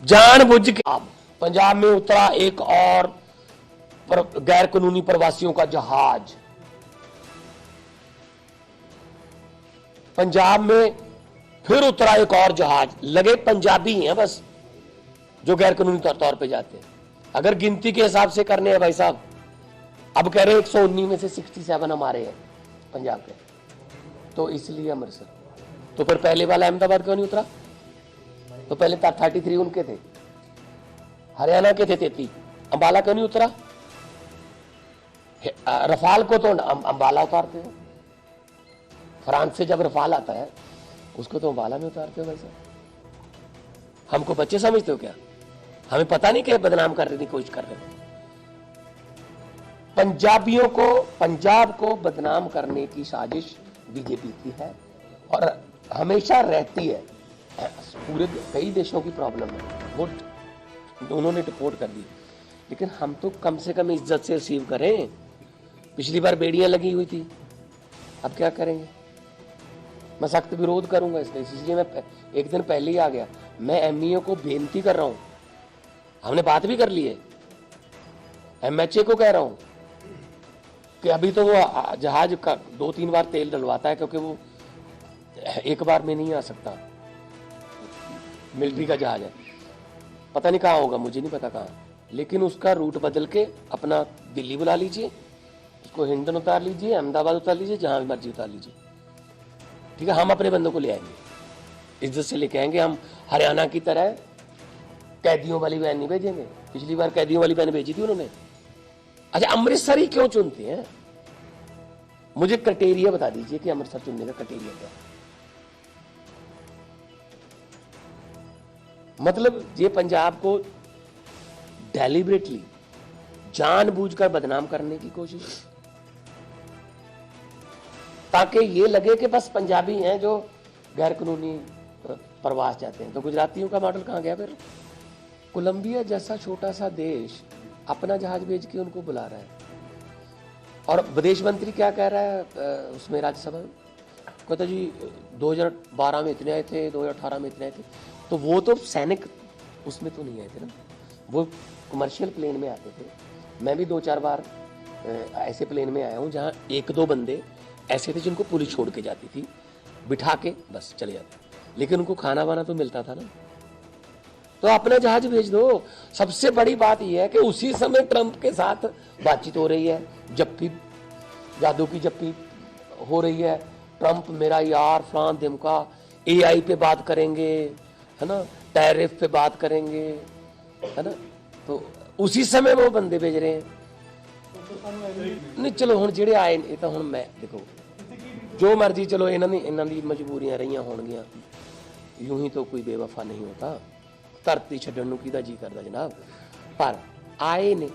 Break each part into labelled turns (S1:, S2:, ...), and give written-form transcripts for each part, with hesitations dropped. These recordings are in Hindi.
S1: जानबूझ के पंजाब में उतरा एक और गैर कानूनी प्रवासियों का जहाज। पंजाब में फिर उतरा एक और जहाज। लगे पंजाबी हैं बस जो गैर कानूनी तौर पे जाते हैं। अगर गिनती के हिसाब से करने हैं भाई साहब, अब कह रहे हैं 119 में से 67 हमारे हैं पंजाब के, तो इसलिए अमृतसर। तो फिर पहले वाला अहमदाबाद क्यों नहीं उतरा? तो पहले 33 उनके थे, हरियाणा के थे 33। अंबाला क्यों नहीं उतरा? रफाल को तो अंबाला उतारते हैं। फ्रांस से जब रफाल आता है उसको तो अंबाला में उतारते हो भाई साहब। हमको बच्चे समझते हो क्या? हमें पता नहीं क्या बदनाम करने की कोशिश कर रहे हो। पंजाबियों को, पंजाब को बदनाम करने की साजिश बीजेपी की है और हमेशा रहती है। पूरे कई देशों की प्रॉब्लम है, वो उन्होंने रिपोर्ट कर दी, लेकिन हम तो कम से कम इज्जत से रिसीव करें। पिछली बार बेड़ियां लगी हुई थी, अब क्या करेंगे? मैं सख्त विरोध करूंगा इसका, इसलिए मैं एक दिन पहले ही आ गया। मैं एमईओ को बेनती कर रहा हूं, हमने बात भी कर ली है, एमएचए को कह रहा हूं कि अभी तो वो जहाज का 2-3 बार तेल डलवाता है, क्योंकि वो एक बार में नहीं आ सकता। मिलिट्री का जहाज है, पता नहीं कहाँ होगा, मुझे नहीं पता कहाँ, लेकिन उसका रूट बदल के अपना दिल्ली बुला लीजिए, उसको हिंडन उतार लीजिए, अहमदाबाद उतार लीजिए, जहां भी मर्जी उतार लीजिए, ठीक है। हम अपने बंदों को ले आएंगे, इज्जत से लेके आएंगे। हम हरियाणा की तरह कैदियों वाली वैन नहीं भेजेंगे। पिछली बार कैदियों वाली वैन भेजी थी उन्होंने। अच्छा, अमृतसर ही क्यों चुनते हैं? मुझे क्राइटेरिया बता दीजिए कि अमृतसर चुनने का क्राइटेरिया क्या है। मतलब ये पंजाब को डेलिबरेटली, जानबूझकर बदनाम करने की कोशिश, ताकि ये लगे कि बस पंजाबी हैं जो गैर कानूनी प्रवास जाते हैं। तो गुजरातियों का मॉडल कहाँ गया फिर? कोलंबिया जैसा छोटा सा देश अपना जहाज भेज के उनको बुला रहा है, और विदेश मंत्री क्या कह रहा है उसमें राज्यसभा में? कहता जी 2012 में इतने आए थे, 2018 में इतने आए थे। तो वो तो सैनिक उसमें तो नहीं आए थे ना, वो कमर्शियल प्लेन में आते थे। मैं भी 2-4 बार ऐसे प्लेन में आया हूँ जहाँ 1-2 बंदे ऐसे थे जिनको पुलिस छोड़ के जाती थी, बिठा के बस चले जाते, लेकिन उनको खाना वाना तो मिलता था ना। तो अपना जहाज भेज दो। सबसे बड़ी बात यह है कि उसी समय ट्रंप के साथ बातचीत हो रही है, जप्पी, जादू की जप्पी हो रही है। ट्रंप मेरा यार, फलान दिमका, एआई पे बात करेंगे, है ना, टैरिफ पे बात करेंगे, है ना। तो उसी समय वो बंदे भेज रहे हैं। नहीं चलो हुण ਜਿਹੜੇ ਆਏ ਇਹ ਤਾਂ ਹੁਣ ਮੈਂ देखो जो मर्जी, चलो इन्हां दी मजबूरियां रही होणगियां, यूं ही तो कोई बेवफा नहीं होता। धरती छड्डण नूं किहदा जी करदा जनाब, पर आए ने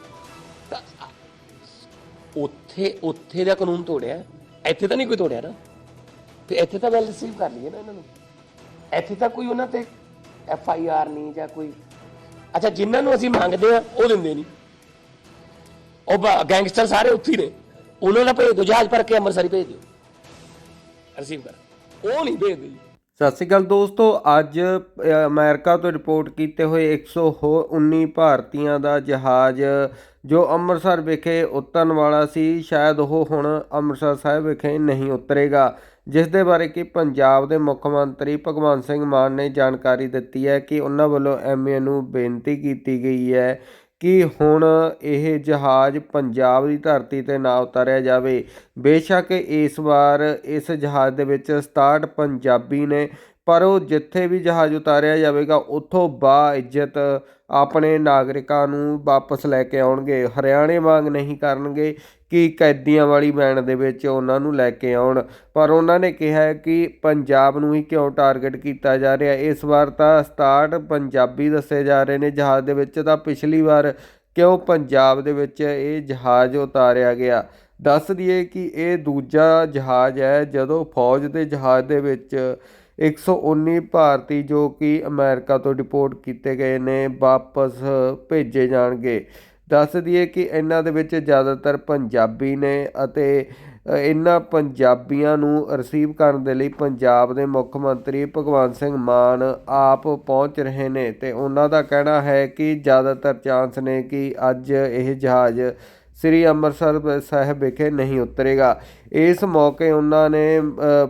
S1: ਉੱਥੇ ਦਾ ਕਾਨੂੰਨ ਤੋੜਿਆ, ਇੱਥੇ ਤਾਂ ਨਹੀਂ ਕੋਈ ਤੋੜਿਆ ਨਾ। ਤੇ ਇੱਥੇ ਤਾਂ ਵੈਲ ਰਿਸੀਵ ਕਰ ਲਈਏ ਨਾ ਇਹਨਾਂ ਨੂੰ। ਇੱਥੇ ਤਾਂ ਕੋਈ ਉਹਨਾਂ ਤੇ FIR ਨਹੀਂ ਜਾਂ ਕੋਈ। ਅੱਛਾ, ਜਿਨ੍ਹਾਂ ਨੂੰ ਅਸੀਂ ਮੰਗਦੇ ਆ ਉਹ ਦਿੰਦੇ ਨਹੀਂ, ਉਹ ਗੈਂਗਸਟਰ ਸਾਰੇ ਉੱਥੇ ਨੇ, ਉਹਨਾਂ ਦਾ ਭੇਜ ਦਿਓ, ਜਹਾਜ਼ ਭਰ ਕੇ ਅੰਮ੍ਰਿਤਸਰ ਭੇਜ ਦਿਓ, ਰਿਸੀਵ ਕਰ, ਉਹ ਨਹੀਂ ਭੇਜਦੇ ਜੀ।
S2: ਸਤਿ ਸ਼੍ਰੀ ਅਕਾਲ ਦੋਸਤੋ, ਅੱਜ ਅਮਰੀਕਾ ਤੋਂ ਰਿਪੋਰਟ ਕੀਤੇ ਹੋਏ 119 ਭਾਰਤੀਆਂ ਦਾ ਜਹਾਜ਼ ਜੋ ਅੰਮ੍ਰਿਤਸਰ ਵਿਖੇ ਉਤਰਨ ਵਾਲਾ ਸੀ, ਸ਼ਾਇਦ ਉਹ ਹੁਣ ਅੰਮ੍ਰਿਤਸਰ ਸਾਹਿਬ ਵਿਖੇ ਨਹੀਂ ਉਤਰੇਗਾ, ਜਿਸ ਦੇ ਬਾਰੇ ਕਿ ਪੰਜਾਬ ਦੇ ਮੁੱਖ ਮੰਤਰੀ ਭਗਵੰਤ ਸਿੰਘ ਮਾਨ ਨੇ ਜਾਣਕਾਰੀ ਦਿੱਤੀ ਹੈ ਕਿ ਉਹਨਾਂ ਵੱਲੋਂ MA ਨੂੰ ਬੇਨਤੀ ਕੀਤੀ ਗਈ ਹੈ ਕਿ ਹੁਣ ਇਹ ਜਹਾਜ਼ ਪੰਜਾਬ ਦੀ ਧਰਤੀ 'ਤੇ ਨਾ ਉਤਾਰਿਆ ਜਾਵੇ। ਬੇਸ਼ੱਕ ਇਸ ਵਾਰ ਇਸ ਜਹਾਜ਼ ਦੇ ਵਿੱਚ 67 ਪੰਜਾਬੀ ਨੇ, ਪਰ ਉਹ ਜਿੱਥੇ ਵੀ ਜਹਾਜ਼ ਉਤਾਰਿਆ ਜਾਵੇਗਾ ਉੱਥੋਂ ਬਾਇੱਜ਼ਤ ਆਪਣੇ ਨਾਗਰਿਕਾਂ ਨੂੰ ਵਾਪਸ ਲੈ ਕੇ ਆਉਣਗੇ। ਹਰਿਆਣੇ ਵਾਂਗ ਨਹੀਂ ਕਰਨਗੇ ਕਿ ਕੈਦੀਆਂ ਵਾਲੀ ਵੈਨ ਦੇ ਵਿੱਚ ਉਹਨਾਂ ਨੂੰ ਲੈ ਕੇ ਆਉਣ। ਪਰ ਉਹਨਾਂ ਨੇ ਕਿਹਾ ਕਿ ਪੰਜਾਬ ਨੂੰ ਹੀ ਕਿਉਂ ਟਾਰਗੇਟ ਕੀਤਾ ਜਾ ਰਿਹਾ। ਇਸ ਵਾਰ ਤਾਂ 67 ਪੰਜਾਬੀ ਦੱਸੇ ਜਾ ਰਹੇ ਨੇ ਜਹਾਜ਼ ਦੇ ਵਿੱਚ, ਤਾਂ ਪਿਛਲੀ ਵਾਰ ਕਿਉਂ ਪੰਜਾਬ ਦੇ ਵਿੱਚ ਇਹ ਜਹਾਜ਼ ਉਤਾਰਿਆ ਗਿਆ। ਦੱਸ ਦਈਏ ਕਿ ਇਹ ਦੂਜਾ ਜਹਾਜ਼ ਹੈ ਜਦੋਂ ਫੌਜ ਦੇ ਜਹਾਜ਼ ਦੇ ਵਿੱਚ 119 ਭਾਰਤੀ ਜੋ ਕਿ ਅਮਰੀਕਾ ਤੋਂ ਡਿਪੋਰਟ ਕੀਤੇ ਗਏ ਨੇ ਵਾਪਸ ਭੇਜੇ ਜਾਣਗੇ। ਦੱਸ ਦਈਏ ਕਿ ਇਹਨਾਂ ਦੇ ਵਿੱਚ ਜ਼ਿਆਦਾਤਰ ਪੰਜਾਬੀ ਨੇ ਅਤੇ ਇਹਨਾਂ ਪੰਜਾਬੀਆਂ ਨੂੰ ਰਿਸੀਵ ਕਰਨ ਦੇ ਲਈ ਪੰਜਾਬ ਦੇ ਮੁੱਖ ਮੰਤਰੀ ਭਗਵੰਤ ਸਿੰਘ ਮਾਨ ਆਪ ਪਹੁੰਚ ਰਹੇ ਨੇ ਤੇ ਉਹਨਾਂ ਦਾ ਕਹਿਣਾ ਹੈ ਕਿ ਜ਼ਿਆਦਾਤਰ ਚਾਂਸ ਨੇ ਕਿ ਅੱਜ ਇਹ ਜਹਾਜ਼ ਸ੍ਰੀ ਅੰਮ੍ਰਿਤਸਰ ਸਾਹਿਬ ਵਿਖੇ ਨਹੀਂ ਉਤਰੇਗਾ। ਇਸ ਮੌਕੇ ਉਹਨਾਂ ਨੇ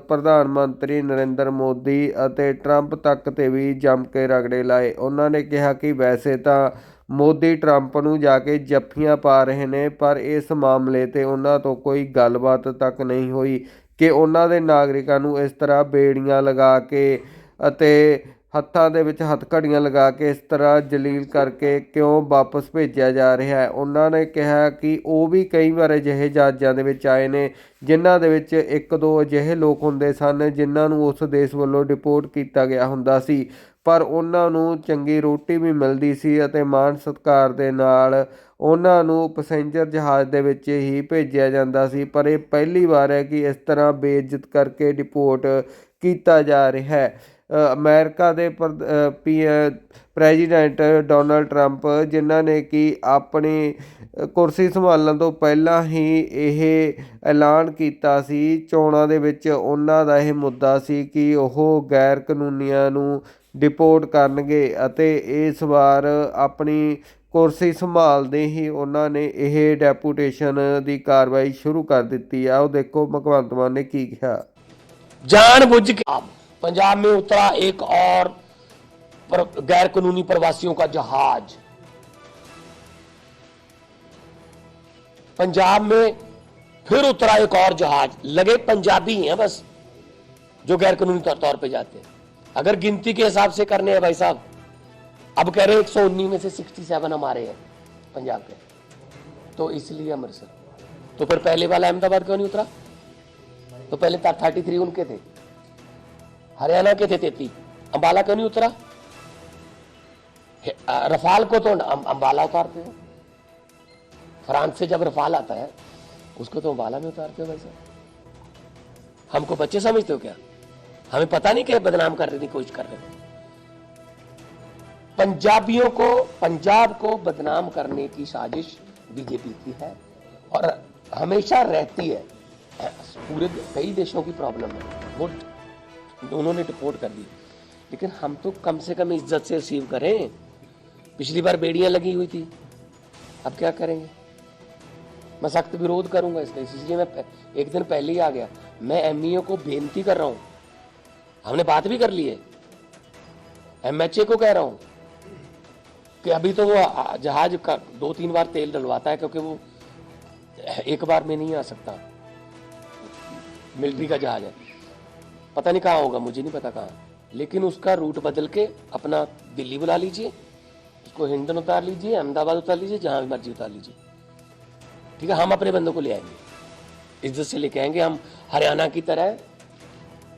S2: ਪ੍ਰਧਾਨ ਮੰਤਰੀ ਨਰਿੰਦਰ ਮੋਦੀ ਅਤੇ ਟਰੰਪ ਤੱਕ ਤੇ ਵੀ ਜੰਮ ਕੇ ਰਗੜੇ ਲਾਏ। ਉਹਨਾਂ ਨੇ ਕਿਹਾ ਕਿ ਵੈਸੇ ਤਾਂ ਮੋਦੀ ਟਰੰਪ ਨੂੰ ਜਾ ਕੇ ਜੱਫੀਆਂ ਪਾ ਰਹੇ ਨੇ, ਪਰ ਇਸ ਮਾਮਲੇ 'ਤੇ ਉਹਨਾਂ ਤੋਂ ਕੋਈ ਗੱਲਬਾਤ ਤੱਕ ਨਹੀਂ ਹੋਈ ਕਿ ਉਹਨਾਂ ਦੇ ਨਾਗਰਿਕਾਂ ਨੂੰ ਇਸ ਤਰ੍ਹਾਂ ਬੇੜੀਆਂ ਲਗਾ ਕੇ ਅਤੇ ਹੱਥਾਂ ਦੇ ਵਿੱਚ ਹੱਥਕੜੀਆਂ ਲਗਾ ਕੇ ਇਸ ਤਰ੍ਹਾਂ ਜਲੀਲ ਕਰਕੇ ਕਿਉਂ ਵਾਪਸ ਭੇਜਿਆ ਜਾ ਰਿਹਾ ਹੈ। ਉਹਨਾਂ ਨੇ ਕਿਹਾ ਕਿ ਉਹ ਵੀ ਕਈ ਵਾਰ ਅਜਿਹੇ ਜਹਾਜ਼ਾਂ ਦੇ ਵਿੱਚ ਆਏ ਨੇ ਜਿਨ੍ਹਾਂ ਦੇ ਵਿੱਚ ਇੱਕ ਦੋ ਅਜਿਹੇ ਲੋਕ ਹੁੰਦੇ ਸਨ ਜਿਨ੍ਹਾਂ ਨੂੰ ਉਸ ਦੇਸ਼ ਵੱਲੋਂ ਡਿਪੋਰਟ ਕੀਤਾ ਗਿਆ ਹੁੰਦਾ ਸੀ, ਪਰ ਉਹਨਾਂ ਨੂੰ ਚੰਗੀ ਰੋਟੀ ਵੀ ਮਿਲਦੀ ਸੀ ਅਤੇ ਮਾਣ ਸਤਿਕਾਰ ਦੇ ਨਾਲ ਉਹਨਾਂ ਨੂੰ ਪੈਸੇਂਜਰ ਜਹਾਜ਼ ਦੇ ਵਿੱਚ ਹੀ ਭੇਜਿਆ ਜਾਂਦਾ ਸੀ। ਪਰ ਇਹ ਪਹਿਲੀ ਵਾਰ ਹੈ ਕਿ ਇਸ ਤਰ੍ਹਾਂ ਬੇਇੱਜ਼ਤ ਕਰਕੇ ਡਿਪੋਰਟ ਕੀਤਾ ਜਾ ਰਿਹਾ ਹੈ। ਅਮਰੀਕਾ ਦੇ ਪ੍ਰੈਜ਼ੀਡੈਂਟ ਡੋਨਲਡ ਟਰੰਪ, ਜਿਨ੍ਹਾਂ ਨੇ ਕਿ ਆਪਣੀ ਕੁਰਸੀ ਸੰਭਾਲਣ ਤੋਂ ਪਹਿਲਾਂ ਹੀ ਇਹ ਐਲਾਨ ਕੀਤਾ ਸੀ ਚੋਣਾਂ ਦੇ ਵਿੱਚ, ਉਹਨਾਂ ਦਾ ਇਹ ਮੁੱਦਾ ਸੀ ਕਿ ਉਹ ਗੈਰ ਕਾਨੂੰਨੀਆਂ ਨੂੰ ਡਿਪੋਰਟ ਕਰਨਗੇ ਅਤੇ ਇਸ ਵਾਰ ਆਪਣੀ ਕੁਰਸੀ ਸੰਭਾਲਦੇ ਹੀ ਉਹਨਾਂ ਨੇ ਇਹ ਡੈਪੂਟੇਸ਼ਨ ਦੀ ਕਾਰਵਾਈ ਸ਼ੁਰੂ ਕਰ ਦਿੱਤੀ ਆ। ਉਹ ਦੇਖੋ ਭਗਵੰਤ ਮਾਨ ਨੇ ਕੀ ਕਿਹਾ।
S1: जानबूझ के पंजाब में उतरा एक और गैर कानूनी प्रवासियों का जहाज। पंजाब में फिर उतरा एक और जहाज। लगे पंजाबी हैं बस जो गैर कानूनी तौर पे जाते हैं। अगर गिनती के हिसाब से करने हैं भाई साहब, अब कह रहे हैं 119 में से 67 हमारे हैं पंजाब के, तो इसलिए अमृतसर। तो फिर पहले वाला अहमदाबाद क्यों नहीं उतरा? तो पहले 33 उनके थे, हरियाणा के थे 33। अंबाला क्यों नहीं उतरा? रफाल को तो अंबाला उतारते हो, फ्रांस से जब रफाल आता है उसको तो अंबाला में उतारते हो भाई साहब। हमको बच्चे समझते हो क्या? हमें पता नहीं क्या बदनाम करने की कोशिश कर रहे हो। पंजाबियों को, पंजाब को बदनाम करने की साजिश बीजेपी की है और हमेशा रहती है। पूरे कई देशों की प्रॉब्लम है, वो उन्होंने डिपोर्ट कर दी, लेकिन हम तो कम से कम इज्जत से रिसीव करें। पिछली बार बेड़ियां लगी हुई थी, अब क्या करेंगे? मैं सख्त विरोध करूंगा इसका, इसलिए मैं एक दिन पहले ही आ गया। मैं एमईओ को बेनती कर रहा हूं, हमने बात भी कर ली है, एमएचए को कह रहा हूं कि अभी तो वो जहाज का 2-3 बार तेल डलवाता है, क्योंकि वो एक बार में नहीं आ सकता। मिलिट्री का जहाज है, पता नहीं कहाँ होगा, मुझे नहीं पता कहाँ, लेकिन उसका रूट बदल के अपना दिल्ली बुला लीजिए, उसको हिंडन उतार लीजिए, अहमदाबाद उतार लीजिए, जहां भी मर्जी उतार लीजिए, ठीक है। हम अपने बंदों को ले आएंगे, इज्जत से लेके आएंगे। हम हरियाणा की तरह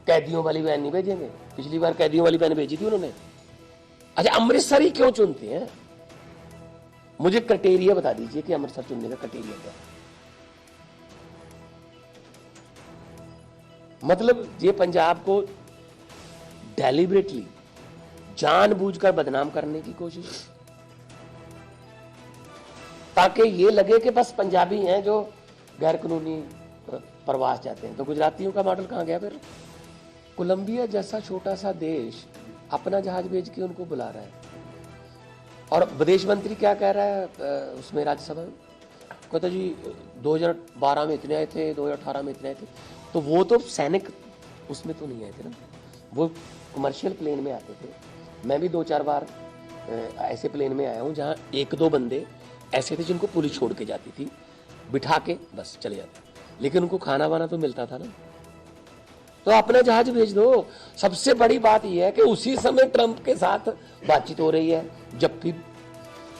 S1: कैदियों वाली वैन नहीं भेजेंगे। पिछली बार कैदियों वाली वैन भेजी थी उन्होंने। अच्छा, अमृतसर ही क्यों चुनते हैं? मुझे क्राइटेरिया बता दीजिए कि अमृतसर चुनने का क्राइटेरिया क्या है। मतलब ये पंजाब को डेलिबरेटली जानबूझकर बदनाम करने की कोशिश, ताकि ये लगे कि बस पंजाबी हैं जो गैर कानूनी प्रवास जाते हैं। तो गुजरातियों का मॉडल कहाँ गया फिर? कोलंबिया जैसा छोटा सा देश अपना जहाज भेज के उनको बुला रहा है, और विदेश मंत्री क्या कह रहा है उसमें राज्यसभा में? कहता जी 2012 में इतने आए थे, 2018 में इतने आए थे। तो वो तो सैनिक उसमें तो नहीं आए थे ना, वो कमर्शियल प्लेन में आते थे। मैं भी 2-4 बार ऐसे प्लेन में आया हूँ जहाँ 1-2 बंदे ऐसे थे जिनको पुलिस छोड़ के जाती थी, बिठा के बस चले जाते, लेकिन उनको खाना वाना तो मिलता था ना। तो अपना जहाज भेज दो। सबसे बड़ी बात यह है कि उसी समय ट्रंप के साथ बातचीत हो रही है, जप्पी,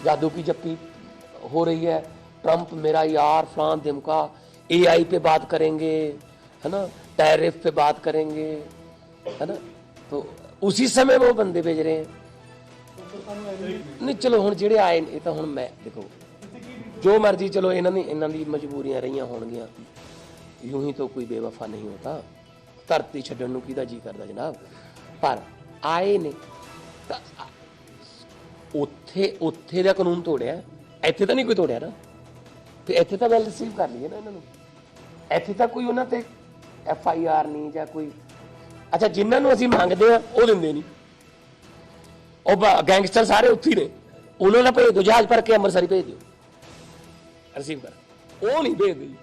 S1: जादू की जप्पी हो रही है। ट्रंप मेरा यार, फलान दिमका, AI पे बात करेंगे, है ना, टैरिफ पे बात करेंगे, है ना। तो उसी समय वो बंदे भेज रहे हैं। नहीं चलो हुण जेड़े आए ये तो हुण मैं देखो जो मर्जी, चलो इन्हां दी मजबूरियां रहियां होणगियां, यूं ही तो कोई बेवफा नहीं होता। धरती छड्डण नूं किहदा जी करदा जनाब, पर आए ने उत्थे दा कानून तोड़िया, ਇੱਥੇ ਤਾਂ नहीं कोई तोड़िया ना। फिर ਇੱਥੇ ਤਾਂ वैल रिसीव कर लीए ना इन्हां नूं। ਇੱਥੇ ਤਾਂ ਕੋਈ ਉਹਨਾਂ ਤੇ FIR ਨਹੀਂ ਜਾਂ ਕੋਈ। ਅੱਛਾ, ਜਿਨ੍ਹਾਂ ਨੂੰ ਅਸੀਂ ਮੰਗਦੇ ਆ ਉਹ ਦਿੰਦੇ ਨਹੀਂ, ਉਹ ਗੈਂਗਸਟਰ ਸਾਰੇ ਉੱਥੇ ਹੀ ਨੇ, ਉਹਨਾਂ ਦਾ ਭੇਜ ਦਿਓ, ਜਹਾਜ਼ ਭਰ ਕੇ ਅੰਮ੍ਰਿਤਸਰ ਹੀ ਭੇਜ ਦਿਓ, ਰਿਸੀਵ ਕਰ, ਉਹ ਨਹੀਂ ਭੇਜਦੇ ਜੀ।